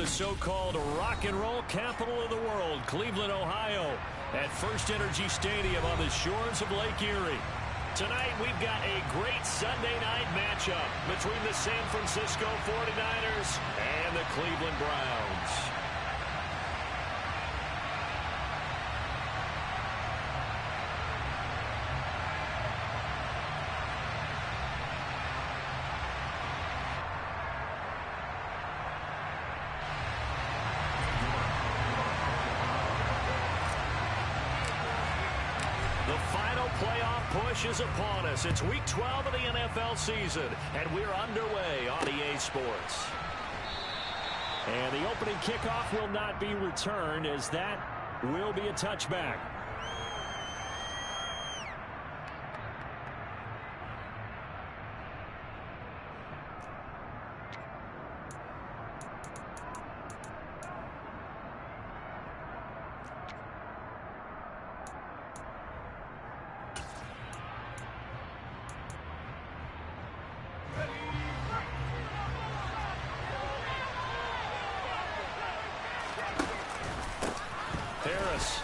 the so-called rock and roll capital of the world, Cleveland, Ohio, at First Energy Stadium on the shores of Lake Erie. Tonight, we've got a great Sunday night matchup between the San Francisco 49ers and the Cleveland Browns. Is upon us. It's week 12 of the NFL season, and we're underway on EA Sports. And the opening kickoff will not be returned, as that will be a touchback.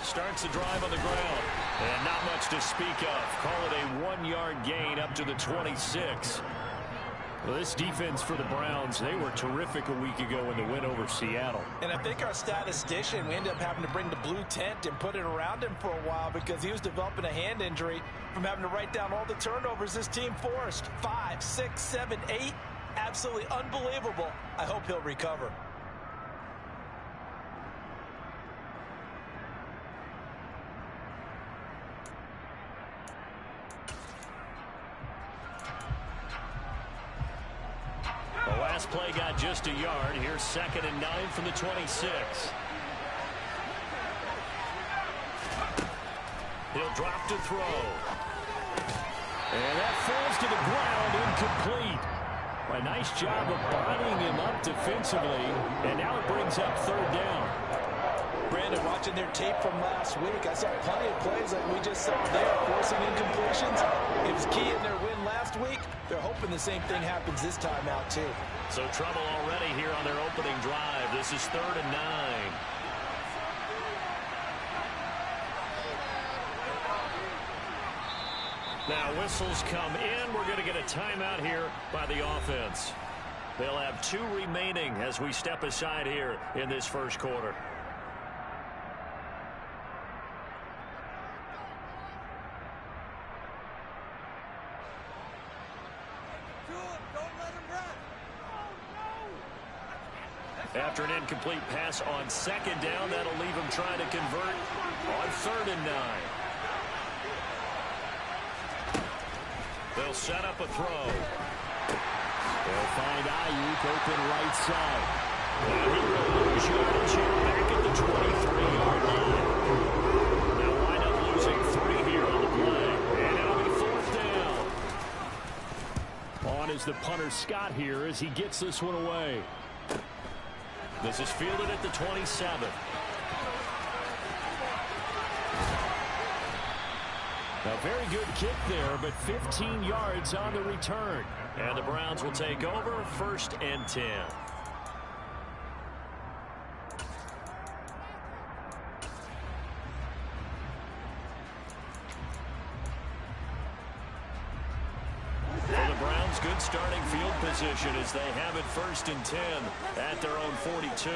Starts the drive on the ground, and not much to speak of. Call it a 1-yard gain up to the 26. Well, this defense for the Browns, they were terrific a week ago in the win over Seattle. And I think our statistician, we ended up having to bring the blue tent and put it around him for a while because he was developing a hand injury from having to write down all the turnovers this team forced. 5, 6, 7, 8. Absolutely unbelievable. I hope he'll recover. Play got just a yard. Here's 2nd and 9 from the 26. He'll drop to throw. And that falls to the ground, incomplete. A nice job of bodying him up defensively, and now it brings up 3rd down. Brandon, watching their tape from last week, I saw plenty of plays like we just saw there, forcing incompletions. It was key in their win last week. They're hoping the same thing happens this time out, too. So trouble already here on their opening drive. This is 3rd and 9. Now whistles come in. We're going to get a timeout here by the offense. They'll have 2 remaining as we step aside here in this first quarter. After an incomplete pass on 2nd down, that'll leave him trying to convert on 3rd and 9. They'll set up a throw. They'll find Ayuk open right side. And he will lose yardage here back at the 23-yard line. They'll wind up losing 3 here on the play. And it'll be 4th down. On is the punter Scott here as he gets this one away. This is fielded at the 27. A very good kick there, but 15 yards on the return. And the Browns will take over 1st and 10. Good starting field position as they have it 1st and 10 at their own 42.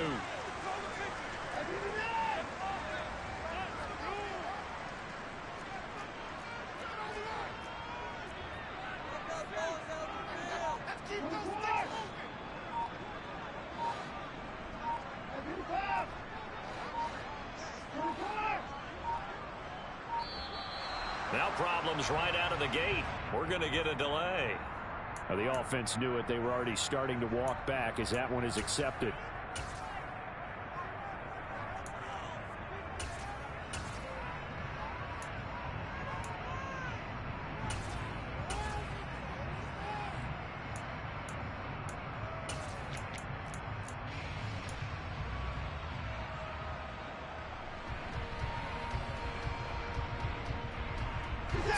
Now problems right out of the gate. We're going to get a delay. The offense knew it. They were already starting to walk back as that one is accepted.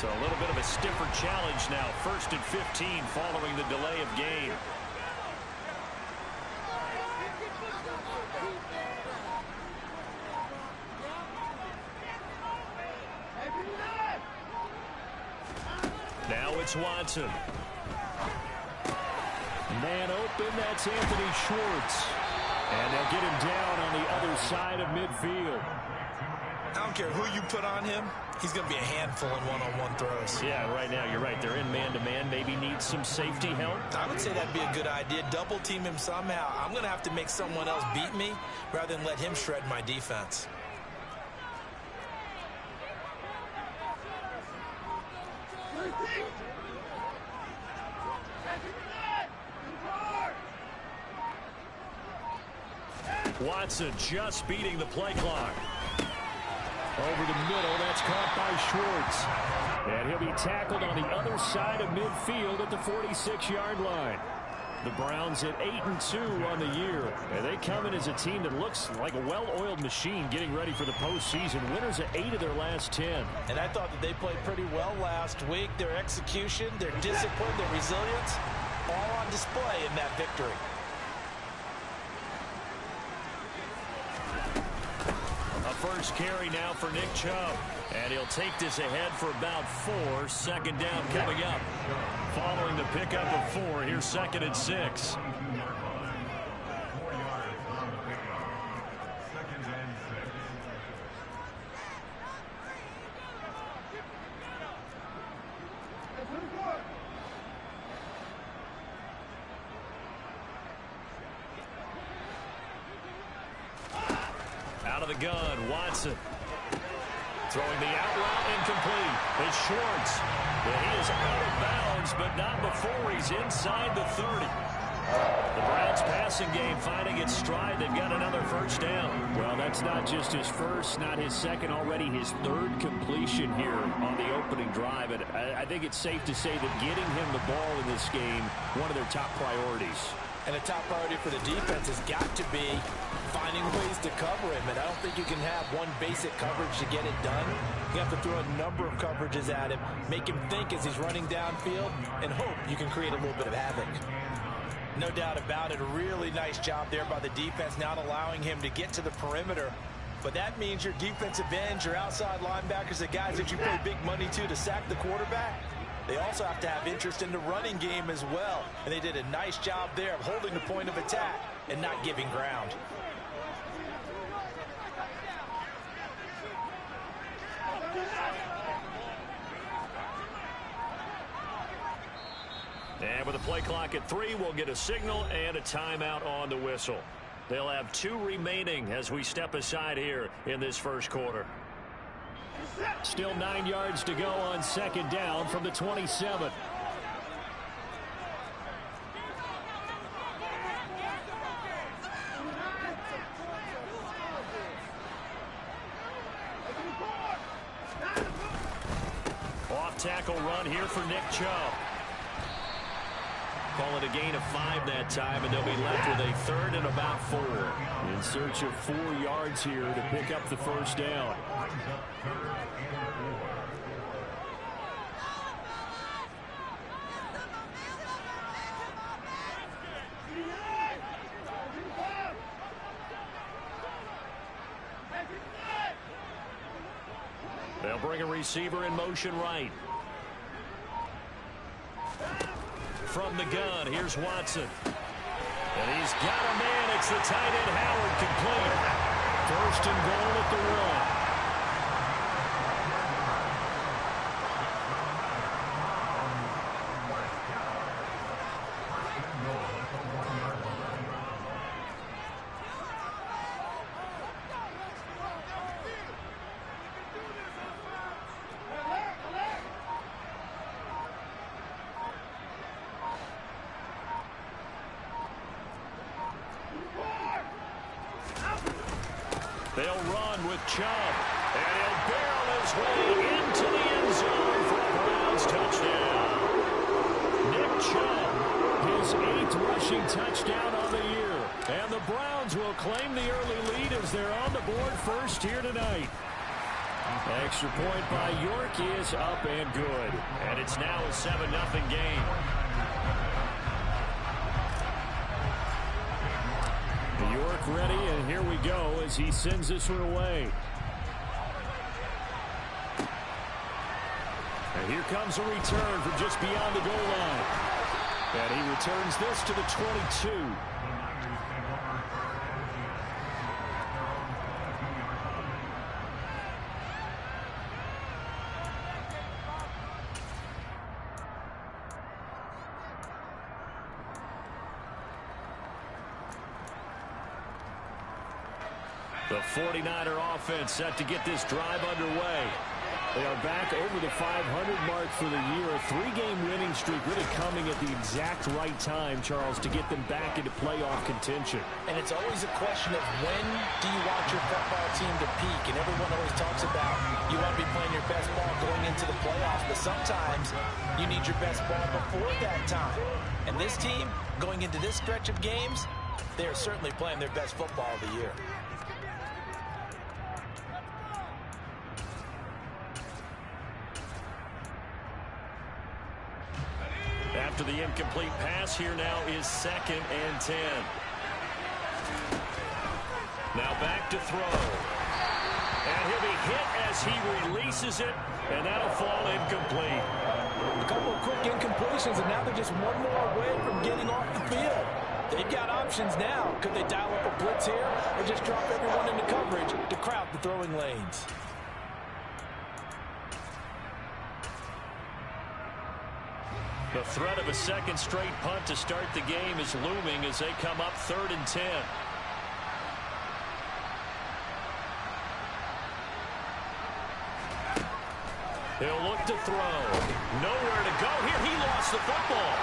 So a little bit of a stiffer challenge now. 1st and 15 following the delay of game. Now it's Watson. Man open, that's Anthony Schwartz. And they'll get him down on the other side of midfield. I don't care who you put on him. He's going to be a handful in one-on-one throws. Yeah, right now you're right. They're in man-to-man. Maybe need some safety help. I would say that'd be a good idea. Double team him somehow. I'm going to have to make someone else beat me rather than let him shred my defense. Watson just beating the play clock. Over the middle, that's caught by Schwartz. And he'll be tackled on the other side of midfield at the 46-yard line. The Browns at 8-2 on the year. And they come in as a team that looks like a well-oiled machine getting ready for the postseason. Winners of 8 of their last 10. And I thought that they played pretty well last week. Their execution, their discipline, their resilience, all on display in that victory. First carry now for Nick Chubb. And he'll take this ahead for about 4. Second down coming up. Following the pickup of 4, here's 2nd and 6. Out of the gun, Watson. Throwing the out route incomplete. It's Schwartz. And he is out of bounds, but not before he's inside the 30. The Browns passing game finding its stride. They've got another first down. Well, that's not just his first, not his second, already his 3rd completion here on the opening drive. And I think it's safe to say that getting him the ball in this game, one of their top priorities. And a top priority for the defense has got to be finding ways to cover him. And I don't think you can have one basic coverage to get it done. You have to throw a number of coverages at him, make him think as he's running downfield, and hope you can create a little bit of havoc. No doubt about it, a really nice job there by the defense, not allowing him to get to the perimeter. But that means your defensive ends, your outside linebackers, the guys that you pay big money to sack the quarterback, they also have to have interest in the running game as well. And they did a nice job there of holding the point of attack and not giving ground. And with the play clock at 3, we'll get a signal and a timeout on the whistle. They'll have 2 remaining as we step aside here in this first quarter. Still 9 yards to go on 2nd down from the 27. Off tackle run here for Nick Chubb. Call it a gain of 5 that time, and they'll be left with a 3rd and about 4. In search of 4 yards here to pick up the first down. They'll bring a receiver in motion right. From the gun, here's Watson. And he's got a man. It's the tight end, Howard, complete. 1st and goal at the 1. They'll run with Chubb, and he'll barrel his way into the end zone for a Browns touchdown. Nick Chubb, his 8th rushing touchdown on the year. And the Browns will claim the early lead as they're on the board first here tonight. Extra point by York is up and good. And it's now a 7-0 game. York kickoff ready, and here we go as he sends this one away. And here comes a return from just beyond the goal line. And he returns this to the 22. The 49er offense set to get this drive underway. They are back over the 500 mark for the year. A 3-game winning streak really coming at the exact right time, Charles, to get them back into playoff contention. And it's always a question of when do you want your football team to peak? And everyone always talks about you want to be playing your best ball going into the playoffs, but sometimes you need your best ball before that time. And this team, going into this stretch of games, they are certainly playing their best football of the year. After the incomplete pass, here now is 2nd and 10. Now back to throw. And he'll be hit as he releases it, and that'll fall incomplete. A couple of quick incompletions, and now they're just one more away from getting off the field. They've got options now. Could they dial up a blitz here or just drop everyone into coverage to crowd the throwing lanes? The threat of a second straight punt to start the game is looming as they come up 3rd and 10. He'll look to throw. Nowhere to go here. He lost the football.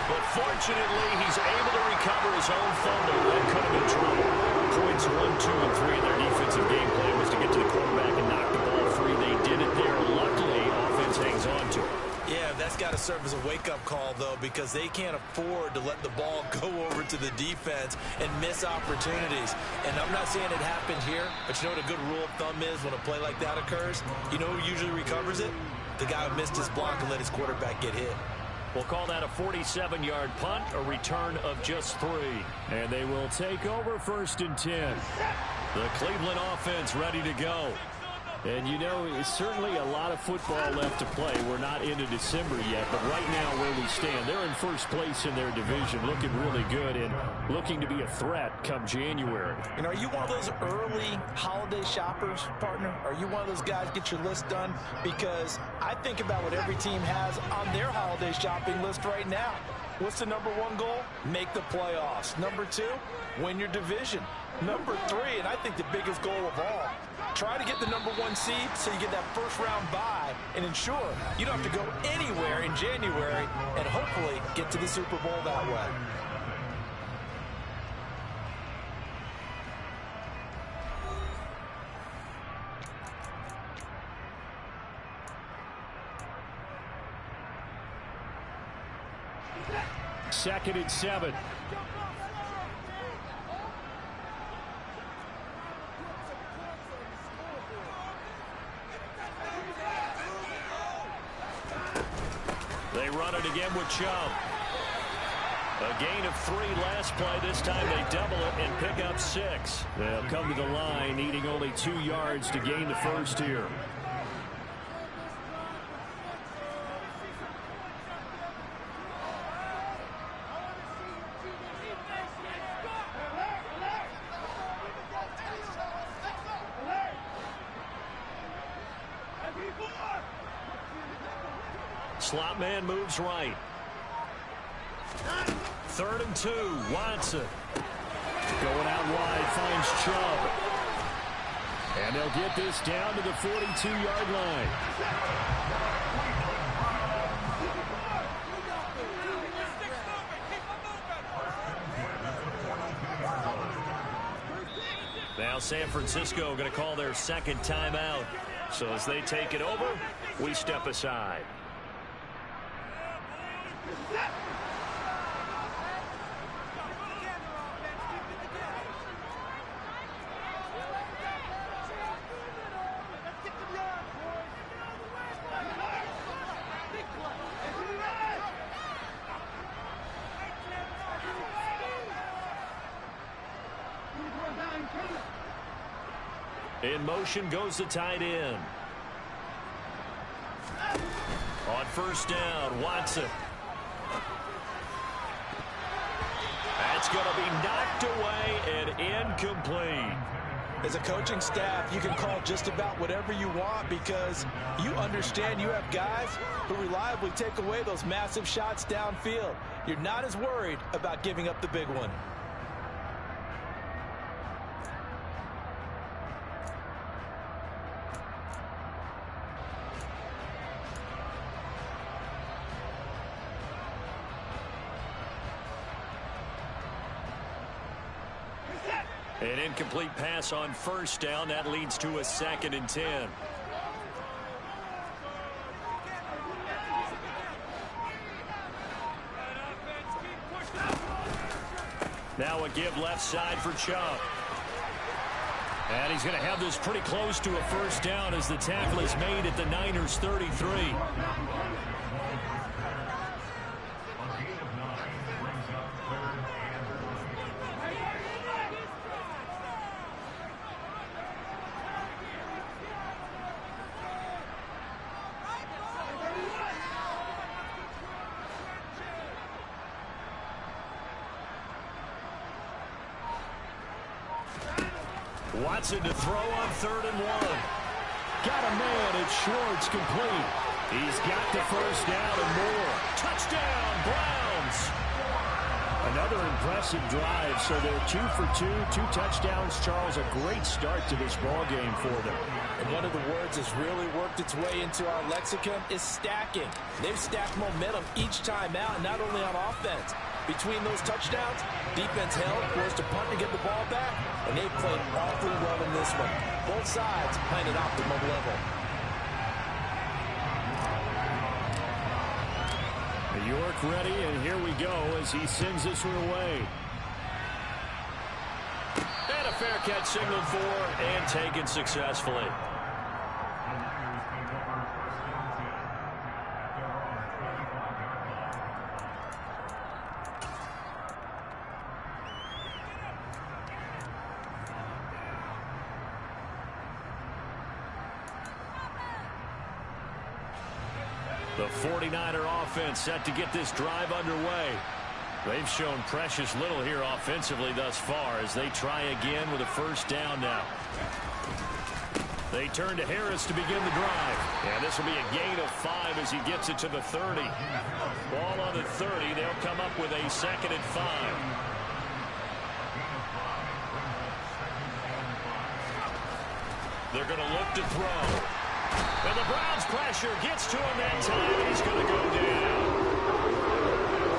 But fortunately, he's able to recover his own fumble and could have been trouble. Points 1, 2, and 3 in their defensive game plan was to get to the quarterback and knock the ball free. They did it there. Luckily, offense hangs on to it. Yeah, that's got to serve as a wake-up call, though, because they can't afford to let the ball go over to the defense and miss opportunities. And I'm not saying it happened here, but you know what a good rule of thumb is when a play like that occurs? You know who usually recovers it? The guy who missed his block and let his quarterback get hit. We'll call that a 47-yard punt, a return of just 3. And they will take over 1st and 10. The Cleveland offense ready to go. And, you know, it's certainly a lot of football left to play. We're not into December yet, but right now where we stand, they're in first place in their division, looking really good and looking to be a threat come January. You know, are you one of those early holiday shoppers, partner? Are you one of those guys get your list done? Because I think about what every team has on their holiday shopping list right now. What's the number 1 goal? Make the playoffs. Number 2, win your division. Number 3, and I think the biggest goal of all, try to get the number 1 seed so you get that first-round bye and ensure you don't have to go anywhere in January and hopefully get to the Super Bowl that way. Second and 7. They run it again with Chubb. A gain of 3 last play. This time they double it and pick up 6. They'll come to the line needing only 2 yards to gain the first here. Slot man moves right. 3rd and 2. Watson. Going out wide, finds Chubb. And they'll get this down to the 42-yard line. Now San Francisco going to call their 2nd timeout. So as they take it over, we step aside. In motion goes the tight end. On first down, Watson. That's going to be knocked away and incomplete. As a coaching staff, you can call just about whatever you want because you understand you have guys who reliably take away those massive shots downfield. You're not as worried about giving up the big one. An incomplete pass on first down. That leads to a 2nd and 10. Now a give left side for Chubb. And he's going to have this pretty close to a first down as the tackle is made at the Niners' 33. Watson to throw on 3rd and 1. Got a man at Schwartz, complete. He's got the first down and more. Touchdown, Browns. Another impressive drive. So they're 2 for 2, 2 touchdowns. Charles, a great start to this ball game for them. And one of the words that's really worked its way into our lexicon is stacking. They've stacked momentum each time out, not only on offense. Between those touchdowns, defense held, forced to punt to get the ball back, and they played awfully well in this one. Both sides playing at optimum level. York ready, and here we go as he sends this one away. And a fair catch signaled for and taken successfully. The 49er offense set to get this drive underway. They've shown precious little here offensively thus far as they try again with a first down now. They turn to Harris to begin the drive. And this will be a gain of 5 as he gets it to the 30. Ball on the 30. They'll come up with a 2nd and 5. They're going to look to throw. And the Browns pressure gets to him that time. He's going to go down.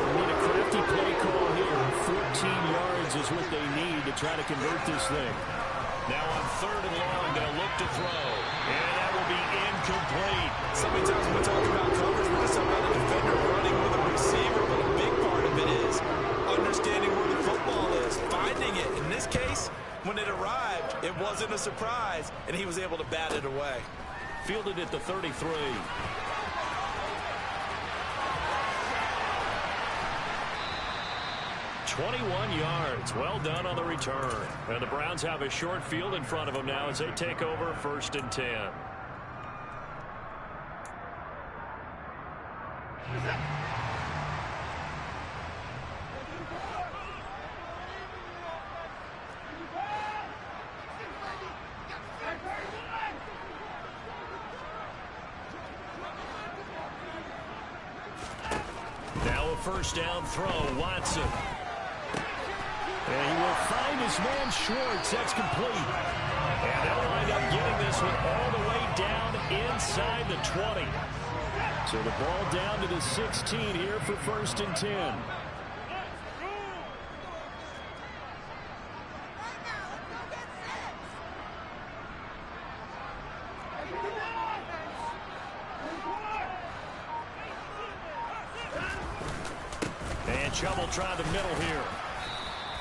They need a crafty play call here. 14 yards is what they need to try to convert this thing. Now on 3rd and long, they'll look to throw. And that will be incomplete. So many times when we talk about coverage, we just talk about the defender running with a receiver, but a big part of it is understanding where the football is, finding it. In this case, when it arrived, it wasn't a surprise, and he was able to bat it away. Fielded at the 33. 21 yards. Well done on the return. And the Browns have a short field in front of them now as they take over 1st and 10. Now a first down throw, Watson. And he will find his man Schwartz. That's complete. And they'll wind up getting this one all the way down inside the 20. So the ball down to the 16 here for 1st and 10. And Chubb will try the middle here.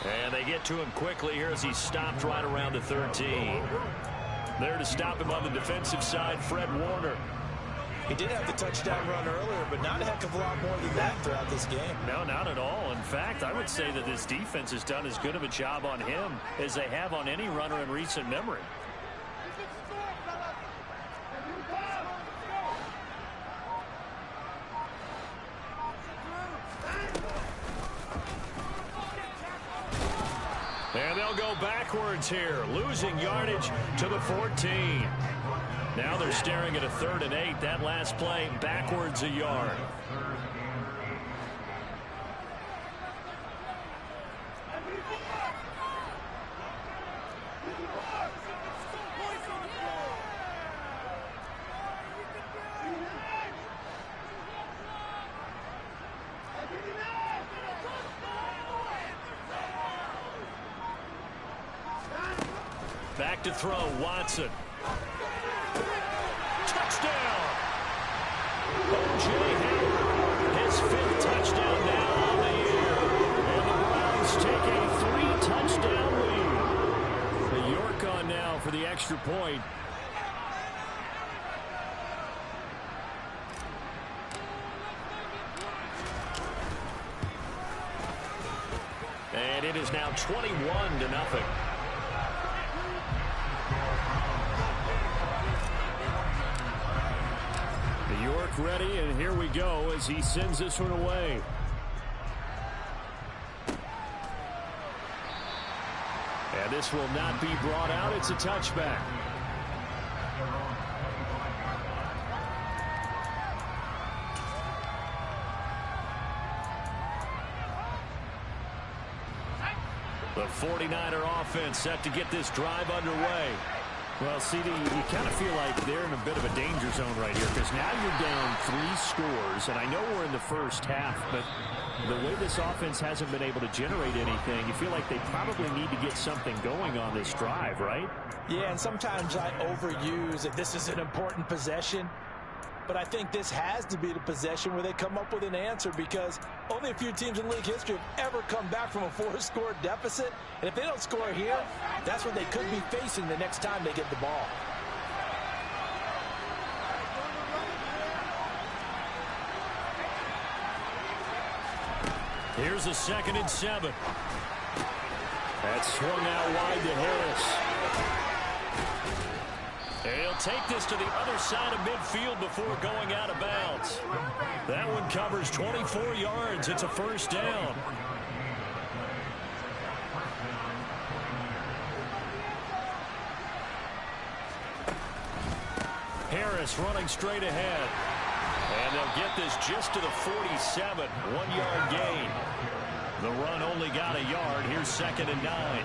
And they get to him quickly here as he stopped right around the 13. There to stop him on the defensive side, Fred Warner. He did have the touchdown run earlier, but not a heck of a lot more than that throughout this game. No, not at all. In fact, I would say that this defense has done as good of a job on him as they have on any runner in recent memory. And they'll go backwards here, losing yardage to the 14. Now they're staring at a 3rd and 8. That last play backwards a yard. Back to throw, Watson. Touchdown! O.J. Howard, his 5th touchdown now on the year. And the Browns take a 3-touchdown lead. The York on now for the extra point. And it is now 21-0. York ready, and here we go as he sends this one away. And this will not be brought out. It's a touchback. The 49er offense set to get this drive underway. Well, CD, you kind of feel like they're in a bit of a danger zone right here because now you're down 3 scores, and I know we're in the first half, but the way this offense hasn't been able to generate anything, you feel like they probably need to get something going on this drive, right? Yeah, and sometimes I overuse that this is an important possession, but I think this has to be the possession where they come up with an answer because only a few teams in league history have ever come back from a 4-score deficit. And if they don't score here, that's what they could be facing the next time they get the ball. Here's a 2nd and 7. That's swung out wide to Harris. He'll take this to the other side of midfield before going out of bounds. That one covers 24 yards. It's a 1st down. Harris running straight ahead. And they'll get this just to the 47. 1-yard gain. The run only got a yard. Here's 2nd and 9.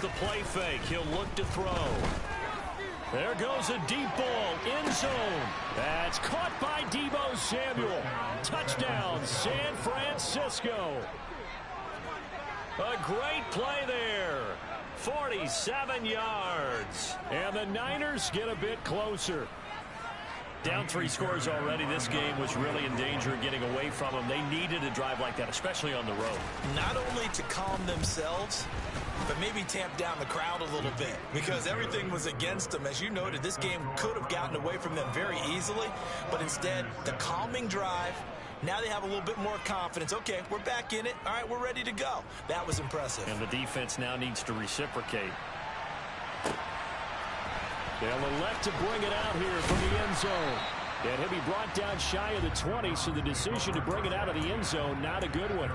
The play fake. He'll look to throw. There goes a deep ball. End zone. That's caught by Deebo Samuel. Touchdown, San Francisco. A great play there. 47 yards. And the Niners get a bit closer. Down 3 scores already. This game was really in danger of getting away from them. They needed a drive like that, especially on the road. Not only to calm themselves, but maybe tamp down the crowd a little bit because everything was against them. As you noted, this game could have gotten away from them very easily, but instead, the calming drive, now they have a little bit more confidence. Okay, we're back in it. All right, we're ready to go. That was impressive. And the defense now needs to reciprocate. They'll elect to bring it out here from the end zone. And he'll be brought down shy of the 20, so the decision to bring it out of the end zone, not a good one.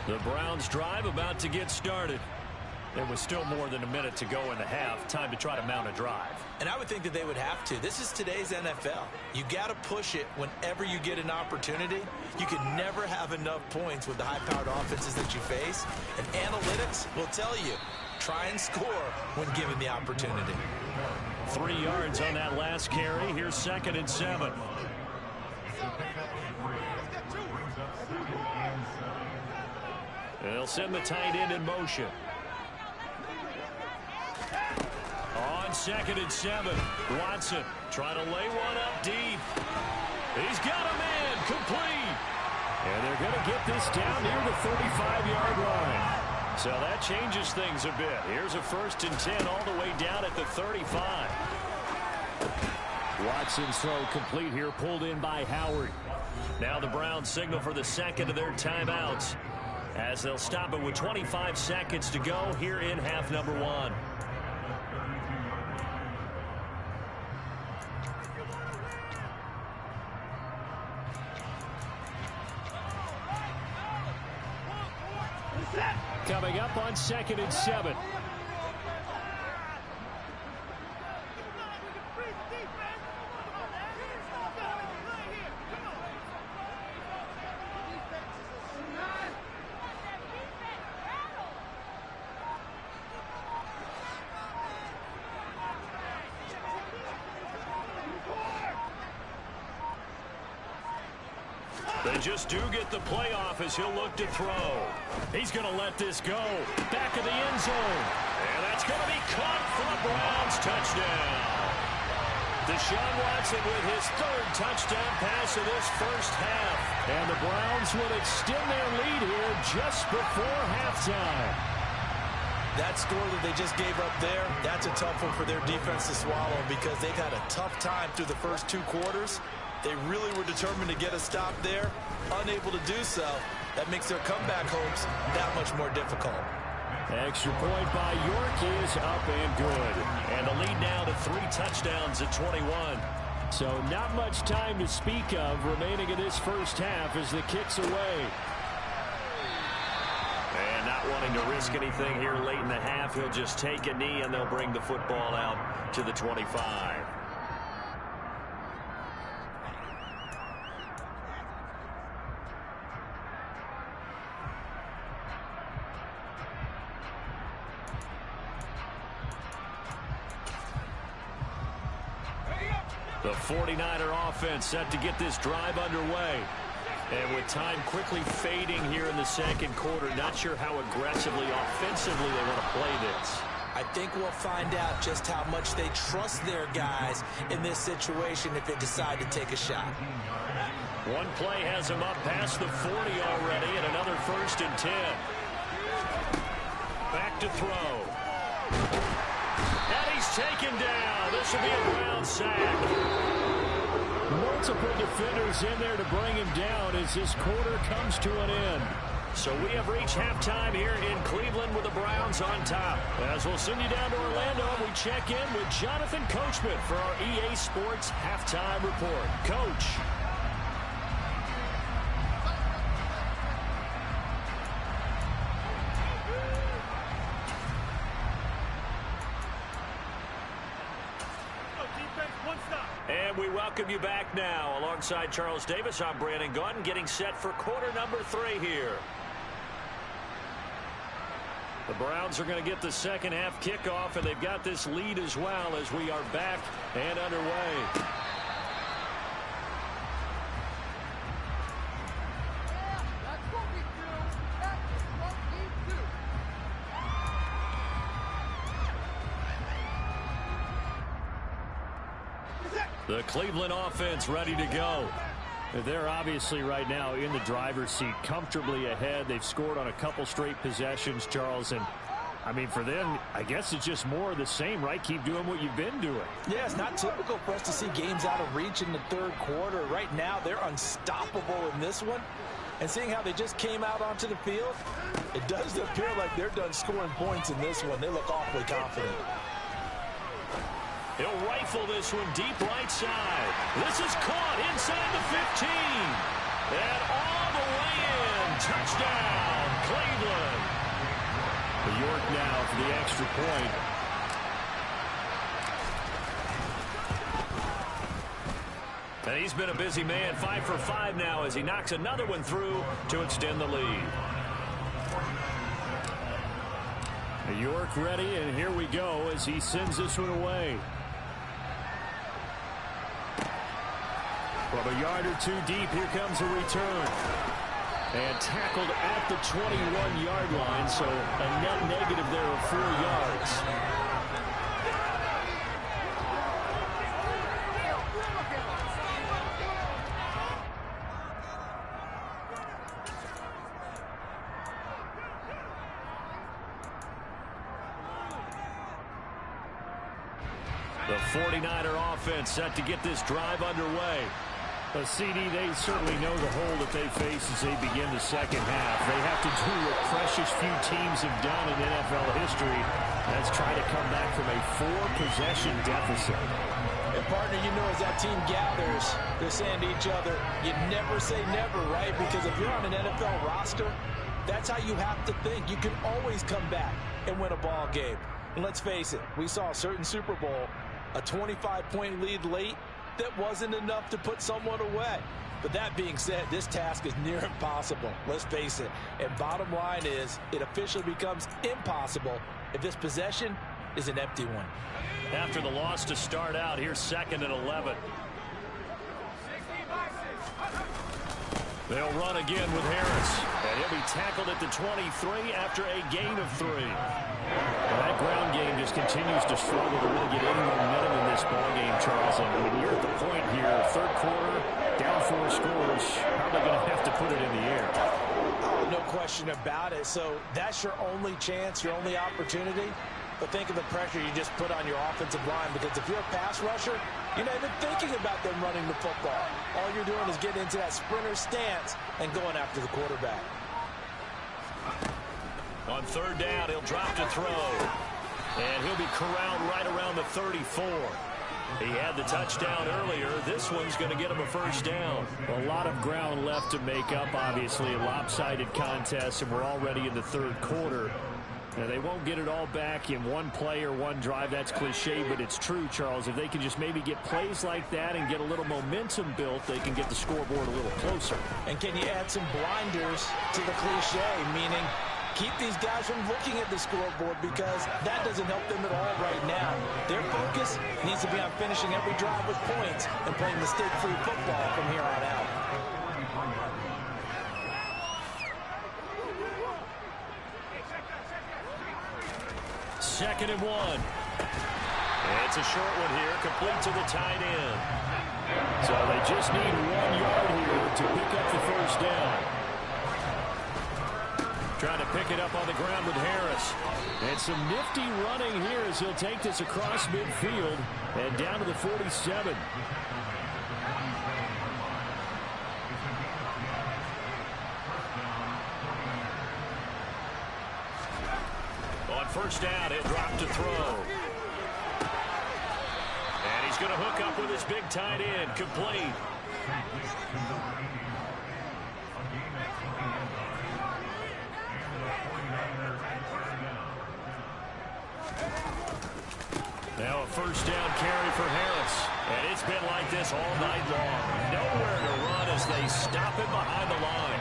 The Browns drive about to get started. There was still more than a minute to go in the half. Time to try to mount a drive. And I would think that they would have to. This is today's NFL. You got to push it whenever you get an opportunity. You can never have enough points with the high-powered offenses that you face. And analytics will tell you, try and score when given the opportunity. 3 yards on that last carry. Here's 2nd and 7. They'll send the tight end in motion. On 2nd and 7, Watson trying to lay one up deep. He's got a man complete. And they're going to get this down near the 35-yard line. So that changes things a bit. Here's a 1st and 10 all the way down at the 35. Watson's throw complete here, pulled in by Howard. Now the Browns signal for the 2nd of their timeouts as they'll stop it with 25 seconds to go here in half number 1. up on 2nd and 7. They just do get the playoff as he'll look to throw. He's going to let this go. Back of the end zone. And that's going to be caught for the Browns. Touchdown. Deshaun Watson with his 3rd touchdown pass of this first half. And the Browns will extend their lead here just before halftime. That score that they just gave up there, that's a tough one for their defense to swallow because they've had a tough time through the first 2 quarters. They really were determined to get a stop there, unable to do so. That makes their comeback hopes that much more difficult. Extra point by York is up and good. And the lead now to 3 touchdowns at 21. So not much time to speak of remaining in this first half as the kick's away. And not wanting to risk anything here late in the half, he'll just take a knee and they'll bring the football out to the 25. The 49er offense set to get this drive underway. And with time quickly fading here in the second quarter, not sure how aggressively, offensively they want to play this. I think we'll find out just how much they trust their guys in this situation if they decide to take a shot. One play has them up past the 40 already, and another 1st and 10. Back to throw. And he's taken down. This will be a Browns sack. Multiple defenders in there to bring him down as this quarter comes to an end. So we have reached halftime here in Cleveland with the Browns on top. As we'll send you down to Orlando, we check in with Jonathan Coachman for our EA Sports Halftime Report. Coach. And we welcome you back now. Alongside Charles Davis, I'm Brandon Gunn, getting set for quarter number 3 here. The Browns are going to get the second half kickoff, and they've got this lead as well as we are back and underway. The Cleveland offense ready to go. They're obviously right now in the driver's seat, comfortably ahead. They've scored on a couple straight possessions, Charles. And, I mean, for them, I guess it's just more of the same, right? Keep doing what you've been doing. Yeah, it's not typical for us to see games out of reach in the 3rd quarter. Right now, they're unstoppable in this one. And seeing how they just came out onto the field, it does appear like they're done scoring points in this one. They look awfully confident. He'll rifle this one deep right side. This is caught inside the 15. And all the way in. Touchdown, Cleveland. New York now for the extra point. And he's been a busy man. 5 for 5 now as he knocks another one through to extend the lead. New York ready, and here we go as he sends this one away. From a yard or 2 deep, here comes a return. And tackled at the 21-yard line, so a net negative there of 4 yards. The 49er offense set to get this drive underway. CD, they certainly know the hole that they face as they begin the second half. They have to do what precious few teams have done in NFL history. That's try to come back from a 4-possession deficit. And partner, you know, as that team gathers, they're saying to each other, you never say never, right? Because if you're on an NFL roster, That's how you have to think. You can always come back and win a ball game. And let's face it, we saw a certain Super Bowl, a 25-point lead late that wasn't enough to put someone away. But that being said, this task is near impossible. Let's face it. And bottom line is, it officially becomes impossible if this possession is an empty one. After the loss to start out, here's 2nd and 11. They'll run again with Harris. And he'll be tackled at the 23 after a gain of 3. Well, that ground game just continues to struggle to really get any momentum in this ball game, Charles. And when you're at the point here, 3rd quarter, down 4 scores, probably going to have to put it in the air. No question about it. So that's your only chance, your only opportunity. But think of the pressure you just put on your offensive line, because if you're a pass rusher, you're not even thinking about them running the football. All you're doing is getting into that sprinter stance and going after the quarterback. On 3rd down, he'll drop to throw. And he'll be corralled right around the 34. He had the touchdown earlier. This one's going to get him a 1st down. A lot of ground left to make up, obviously. A lopsided contest, and we're already in the 3rd quarter. Now, they won't get it all back in one play or one drive. That's cliche, but it's true, Charles. If they can just maybe get plays like that and get a little momentum built, they can get the scoreboard a little closer. And can you add some blinders to the cliche, meaning keep these guys from looking at the scoreboard, because that doesn't help them at all right now. Their focus needs to be on finishing every drive with points and playing mistake-free football from here on out. 2nd and 1. It's a short one here, complete to the tight end. So they just need 1 yard here to pick up the 1st down. Trying to pick it up on the ground with Harris. And some nifty running here as he'll take this across midfield and down to the 47. On 1st down, he'll drop to throw. And he's going to hook up with his big tight end, complete. Now a 1st down carry for Harris. And it's been like this all night long. Nowhere to run as they stop him behind the line.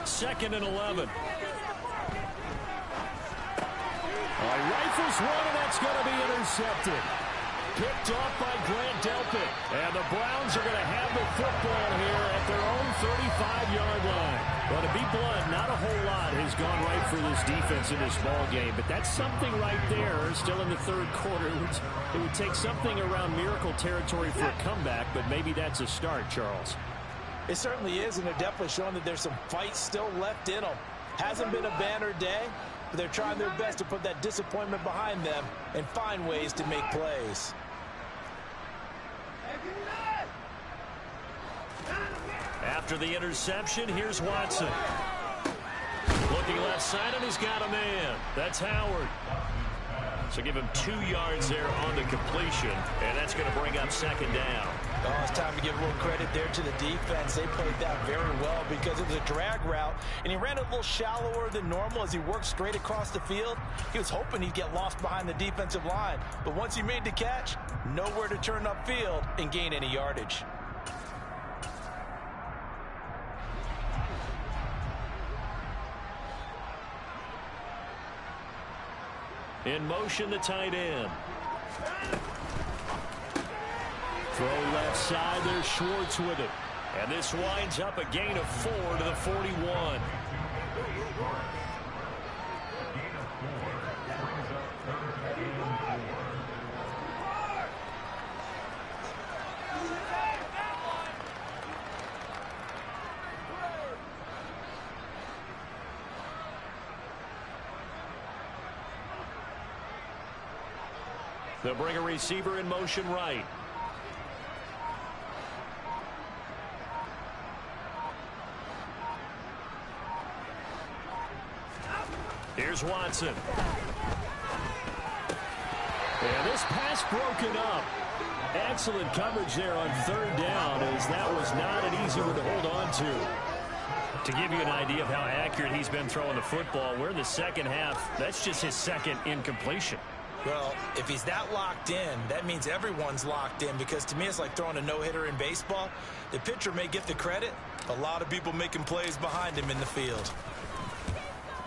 2nd and 11. Rifles one, and that's going to be intercepted. Picked off by Grant Delpit. And the Browns are going to have the football here at their own 35-yard line. Well, to be blunt, not a whole lot has gone right for this defense in this ball game, but that's something right there. Still in the 3rd quarter. It would take something around miracle territory for a comeback, but maybe that's a start, Charles. It certainly is, and they're definitely showing that there's some fight still left in them. Hasn't been a banner day, but they're trying their best to put that disappointment behind them and find ways to make plays. After the interception, here's Watson. Looking left side, and he's got a man. That's Howard. So give him 2 yards there on the completion, and that's going to bring up 2nd down. Oh, it's time to give a little credit there to the defense. They played that very well because it was a drag route, and he ran a little shallower than normal as he worked straight across the field. He was hoping he'd get lost behind the defensive line, but once he made the catch, nowhere to turn upfield and gain any yardage. In motion, the tight end. Throw left side, there's Schwartz with it. And this winds up a gain of 4 to the 41. They'll bring a receiver in motion right. Here's Watson. And this pass broken up. Excellent coverage there on third down, as that was not an easy one to hold on to. To give you an idea of how accurate he's been throwing the football, we're in the second half. That's just his second incompletion. Well, if he's that locked in, that means everyone's locked in, because to me it's like throwing a no-hitter in baseball. The pitcher may get the credit. A lot of people making plays behind him in the field.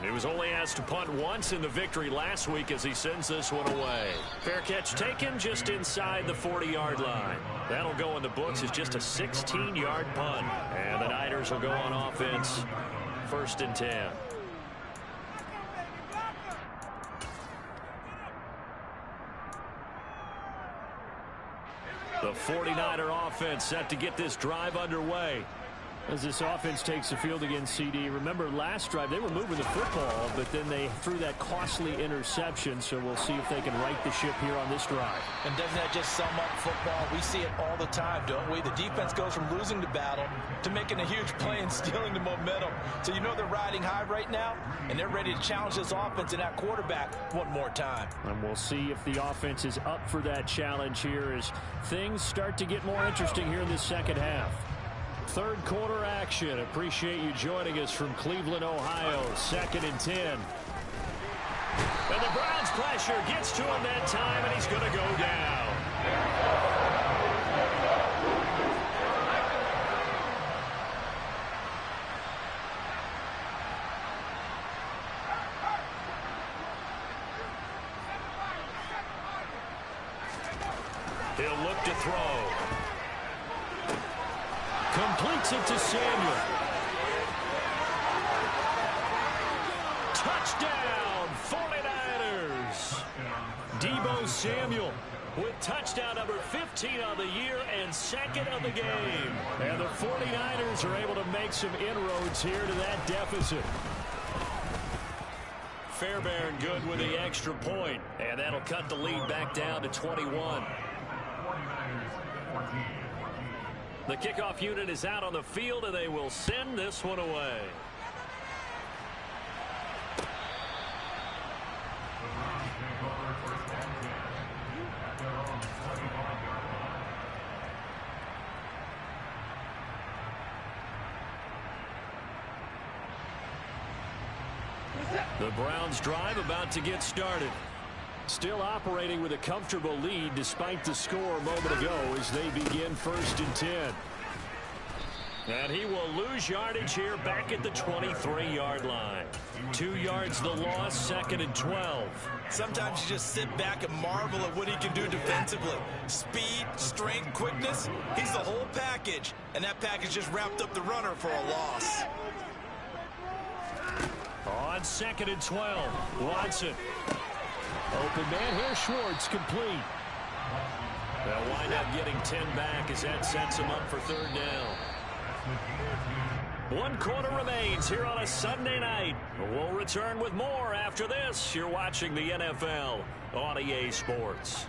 He was only asked to punt once in the victory last week as he sends this one away. Fair catch taken just inside the 40-yard line. That'll go in the books as just a 16-yard punt. And the Niners will go on offense, 1st and 10. The 49er offense set to get this drive underway. As this offense takes the field against CD, remember last drive they were moving the football, but then they threw that costly interception, so we'll see if they can right the ship here on this drive. And doesn't that just sum up football? We see it all the time, don't we? The defense goes from losing the battle to making a huge play and stealing the momentum. So you know they're riding high right now, and they're ready to challenge this offense and that quarterback one more time. And we'll see if the offense is up for that challenge here as things start to get more interesting here in the second half. Third quarter action. Appreciate you joining us from Cleveland, Ohio. 2nd and 10. And the Browns pressure gets to him that time, and he's going to go down. He'll look to throw. Completes it to Samuel. Touchdown, 49ers. Deebo Samuel with touchdown number 15 on the year and 2nd of the game. And the 49ers are able to make some inroads here to that deficit. Fairbairn good with the extra point, and that'll cut the lead back down to 21. The kickoff unit is out on the field, and they will send this one away. The Browns drive about to get started. Still operating with a comfortable lead despite the score a moment ago as they begin 1st and 10. And he will lose yardage here back at the 23-yard line. 2 yards the loss, 2nd and 12. Sometimes you just sit back and marvel at what he can do defensively. Speed, strength, quickness, he's the whole package. And that package just wrapped up the runner for a loss. On 2nd and 12, Watson. Open man here, Schwartz, complete. They'll wind up getting 10 back as that sets him up for 3rd down. 1 quarter remains here on a Sunday night. We'll return with more after this. You're watching the NFL on EA Sports.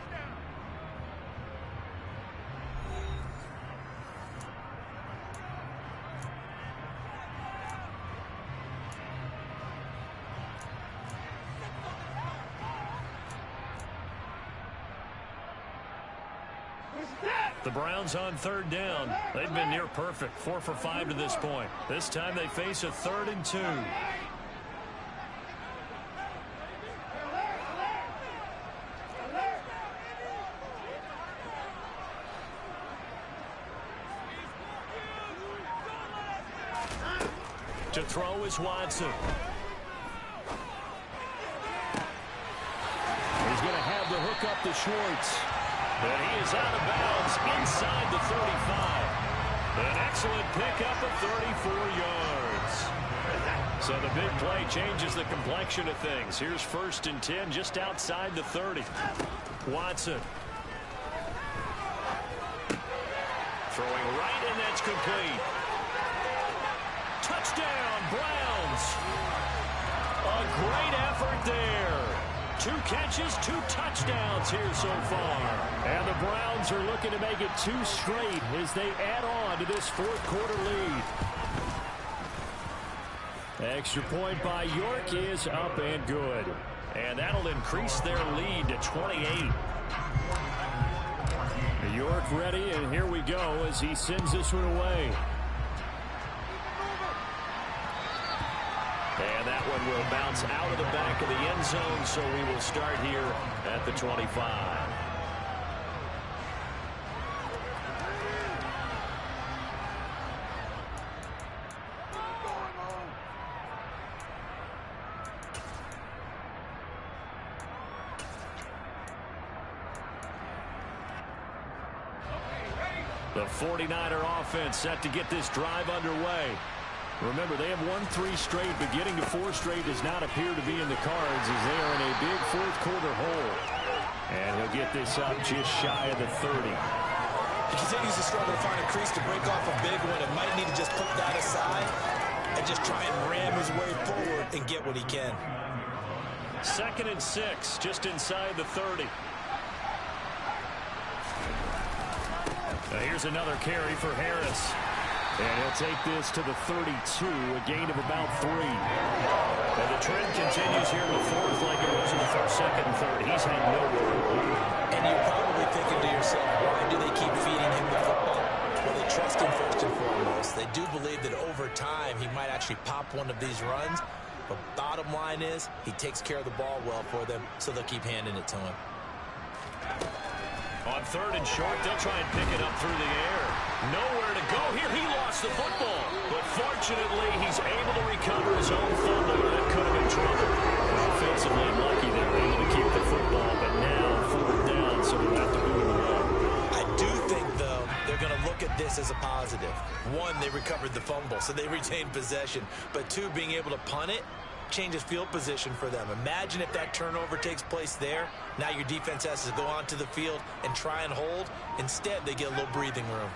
The Browns on 3rd down. They've been near perfect, 4 for 5 to this point. This time they face a 3rd and 2. To throw is Watson. He's going to have the hook up to Schwartz. And he is out of bounds inside the 35. An excellent pickup of 34 yards. So the big play changes the complexion of things. Here's 1st and 10 just outside the 30. Watson. Throwing right, and that's complete. Touchdown, Browns. A great effort there. 2 catches, 2 touchdowns here so far. And the Browns are looking to make it 2 straight as they add on to this 4th quarter lead. Extra point by York is up and good. And that'll increase their lead to 28. York ready, and here we go as he sends this one away. And that one will bounce out of the back of the end zone, so we will start here at the 25. The 49er offense set to get this drive underway. Remember, they have won 3 straight, but getting to 4 straight does not appear to be in the cards as they are in a big fourth-quarter hole. And he'll get this up just shy of the 30. He continues to struggle to find a crease to break off a big one. It might need to just put that aside and just try and ram his way forward and get what he can. 2nd and 6, just inside the 30. Now here's another carry for Harris. And he'll take this to the 32, a gain of about 3. And the trend continues here in the 4th like it was in the 1st, 2nd, and 3rd. He's had nowhere. And you're probably thinking to yourself, why do they keep feeding him the football? Well, they trust him first and foremost. They do believe that over time he might actually pop one of these runs. But bottom line is he takes care of the ball well for them, so they'll keep handing it to him. On 3rd and short, they'll try and pick it up through the air. Nowhere to go here. He lost the football. But fortunately, he's able to recover his own fumble. That could have been trouble. Offensively unlucky, they were able to keep the football. But now 4th down, so we'll have to move it along. I do think, though, they're going to look at this as a positive. 1, they recovered the fumble, so they retained possession. But 2, being able to punt it changes field position for them. Imagine if that turnover takes place there. Now your defense has to go onto the field and try and hold. Instead, they get a little breathing room.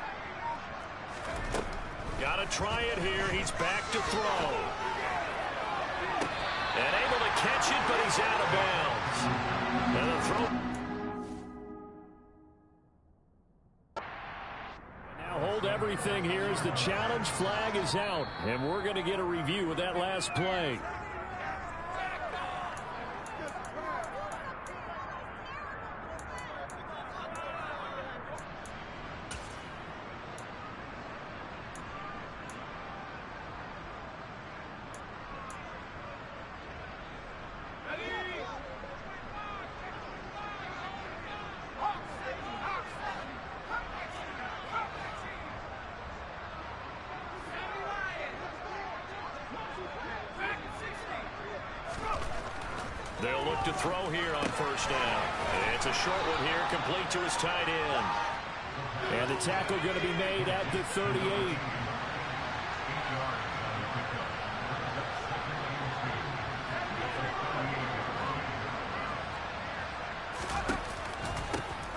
Got to try it here. He's back to throw. And able to catch it, but he's out of bounds. And the throw. Now hold everything here as the challenge flag is out. And we're going to get a review of that last play. They'll look to throw here on 1st down. It's a short one here, complete to his tight end. And the tackle going to be made at the 38.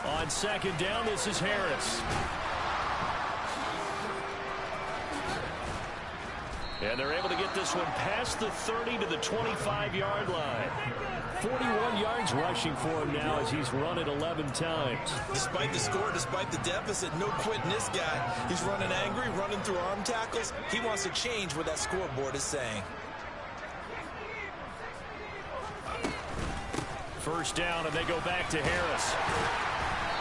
On 2nd down, this is Harris. And they're able to get this one past the 30 to the 25-yard line. 41 yards rushing for him now as he's run it 11 times. Despite the score, despite the deficit, no quitting this guy. He's running angry, running through arm tackles. He wants to change what that scoreboard is saying. 1st down, and they go back to Harris.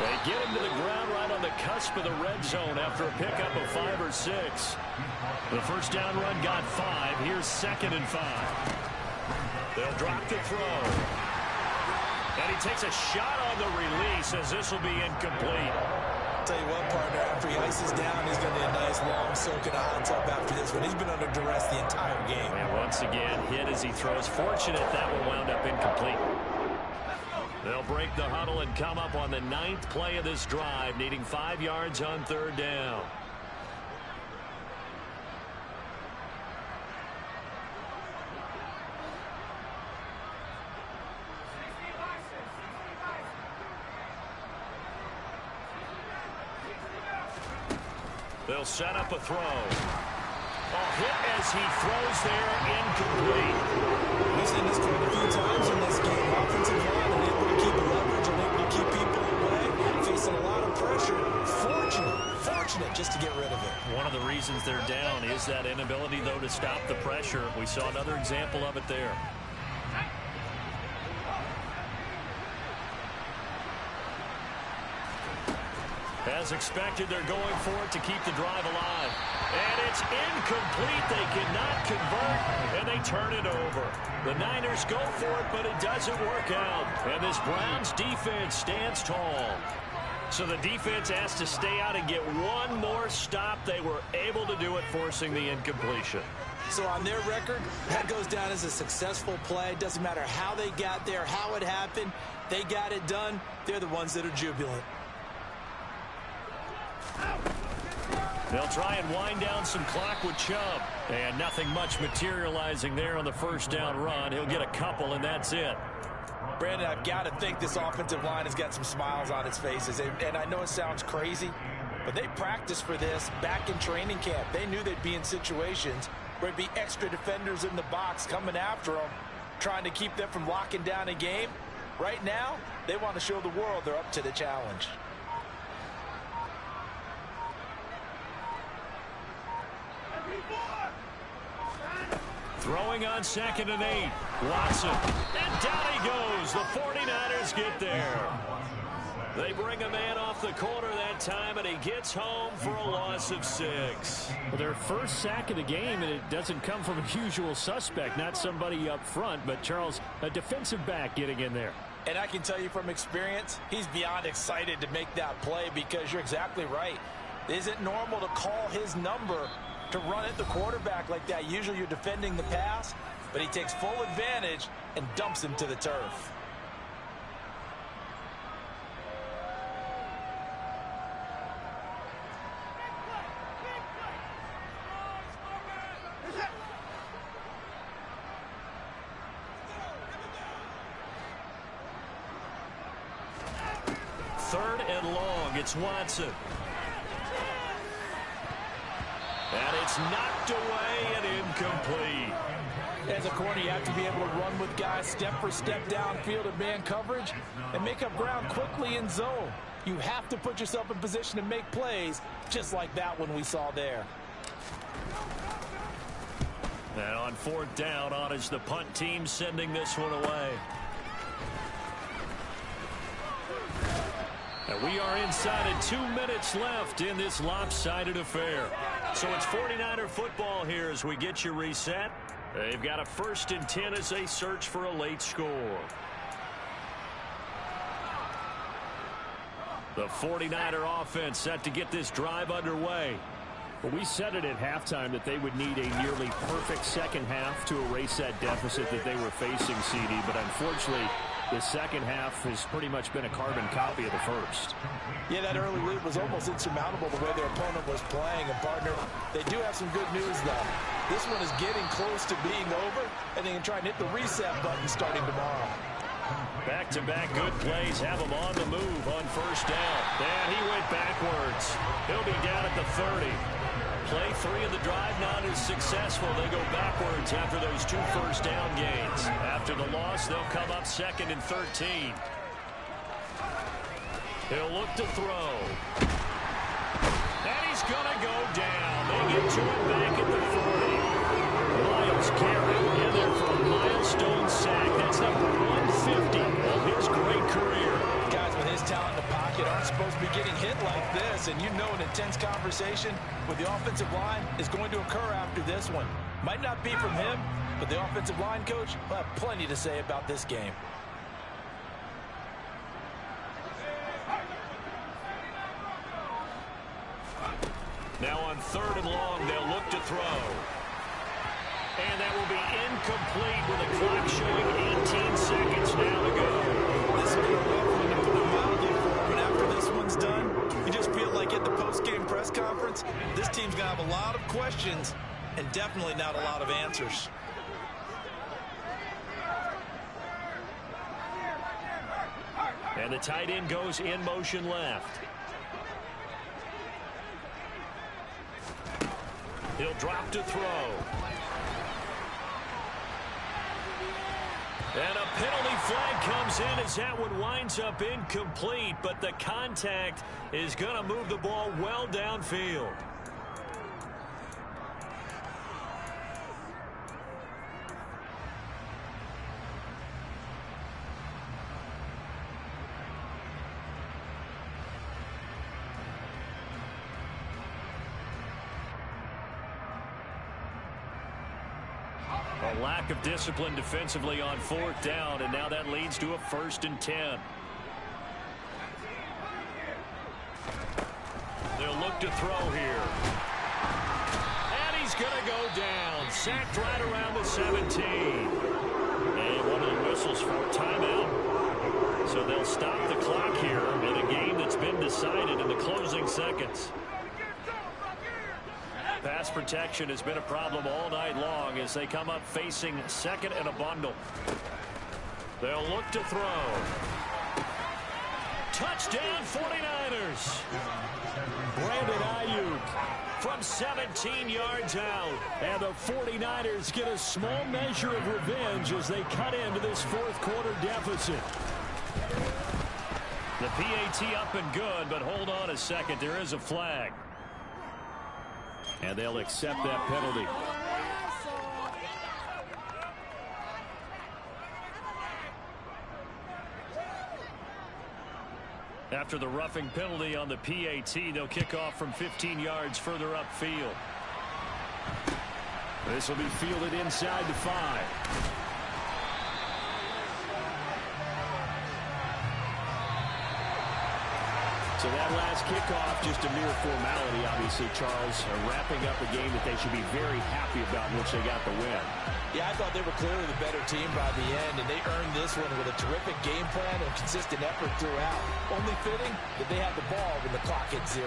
They get him to the ground right on the cusp of the red zone after a pickup of 5 or 6. The 1st down run got 5. Here's 2nd and 5. They'll drop the throw. And he takes a shot on the release as this will be incomplete. Tell you what, partner, after he ices down, he's going to need a nice long soak in a hot tub after this one. He's been under duress the entire game. And once again, hit as he throws. Fortunate that one wound up incomplete. They'll break the huddle and come up on the 9th play of this drive, needing 5 yards on 3rd down. They'll set up a throw. A hit as he throws there, incomplete. We've seen this quite a few times in this game. Offensive line unable to keep leverage, unable to keep people away, facing a lot of pressure. Fortunate just to get rid of it. One of the reasons they're down is that inability, though, to stop the pressure. We saw another example of it there. As expected, they're going for it to keep the drive alive. And it's incomplete. They cannot convert, and they turn it over. The Niners go for it, but it doesn't work out. And this Browns defense stands tall. So the defense has to stay out and get one more stop. They were able to do it, forcing the incompletion. So on their record, that goes down as a successful play. Doesn't matter how they got there, how it happened. They got it done. They're the ones that are jubilant. They'll try and wind down some clock with Chubb. And nothing much materializing there on the first down run. He'll get a couple, and that's it. Brandon, I've got to think this offensive line has got some smiles on its faces. And I know it sounds crazy, but they practiced for this back in training camp. They knew they'd be in situations where there'd be extra defenders in the box coming after them, trying to keep them from locking down a game. Right now, they want to show the world they're up to the challenge. Throwing on 2nd and 8. Watson. And down he goes. The 49ers get there. They bring a man off the corner that time, and he gets home for a loss of 6. Well, their first sack of the game, and it doesn't come from a usual suspect, not somebody up front, but Charles, a defensive back getting in there. And I can tell you from experience, he's beyond excited to make that play because you're exactly right. It isn't normal to call his number to run at the quarterback like that. Usually you're defending the pass, but he takes full advantage and dumps him to the turf. Third and long. It's Watson. And it's knocked away and incomplete. As a corner, you have to be able to run with guys step for step downfield in man coverage and make up ground quickly in zone. You have to put yourself in position to make plays just like that one we saw there. And on 4th down, on is the punt team sending this one away. And we are inside of 2 minutes left in this lopsided affair. So it's 49er football here as we get you reset. They've got a 1st and 10 as they search for a late score. The 49er offense set to get this drive underway. Well, we said it at halftime that they would need a nearly perfect second half to erase that deficit that they were facing, CD. But unfortunately, the second half has pretty much been a carbon copy of the first. Yeah, that early lead was almost insurmountable the way their opponent was playing. And, partner, they do have some good news, though. This one is getting close to being over, and they can try and hit the reset button starting tomorrow. Back-to-back good plays have him on the move on 1st down. And he went backwards. He'll be down at the 30. Play 3 of the drive not as successful. They go backwards after those 2 first down gains. After the loss, they'll come up 2nd and 13. He'll look to throw. And he's going to go down. They get to it back at the 40. Miles Garrett in there for a milestone sack. That's number 150 of his great career. Guys with his talent in the pocket aren't supposed to be getting hit like this, and you know an intense conversation with the offensive line is going to occur after this one. Might not be from him, but the offensive line coach will have plenty to say about this game. Now on 3rd and long, they'll look to throw. And that will be incomplete with the clock showing 18 seconds now to go. This has been a rough one to put it mildly for him, and after this one's done, you just feel like at the post-game press conference, this team's going to have a lot of questions and definitely not a lot of answers. And the tight end goes in motion left. He'll drop to throw. And a penalty flag comes in as that one winds up incomplete, but the contact is going to move the ball well downfield. A lack of discipline defensively on 4th down, and now that leads to a 1st and 10. They'll look to throw here. And he's going to go down. Sacked right around the 17. And one of the whistles for a timeout. So they'll stop the clock here in a game that's been decided in the closing seconds. Pass protection has been a problem all night long as they come up facing 2nd and a bundle. They'll look to throw. Touchdown 49ers. Brandon Ayuk from 17 yards out. And the 49ers get a small measure of revenge as they cut into this 4th quarter deficit. The PAT up and good, but hold on a second. There is a flag. And they'll accept that penalty. After the roughing penalty on the PAT, they'll kick off from 15 yards further upfield. This will be fielded inside the 5. So that last kickoff, just a mere formality, obviously, Charles, wrapping up a game that they should be very happy about in which they got the win. Yeah, I thought they were clearly the better team by the end, and they earned this one with a terrific game plan and consistent effort throughout. Only fitting that they had the ball when the clock hit 0.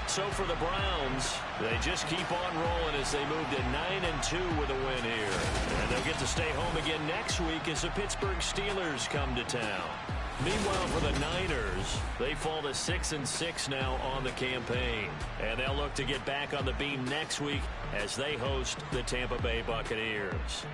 So for the Browns, they just keep on rolling as they move to 9-2 with a win here. And they'll get to stay home again next week as the Pittsburgh Steelers come to town. Meanwhile, for the Niners, they fall to 6-6 now on the campaign. And they'll look to get back on the beam next week as they host the Tampa Bay Buccaneers.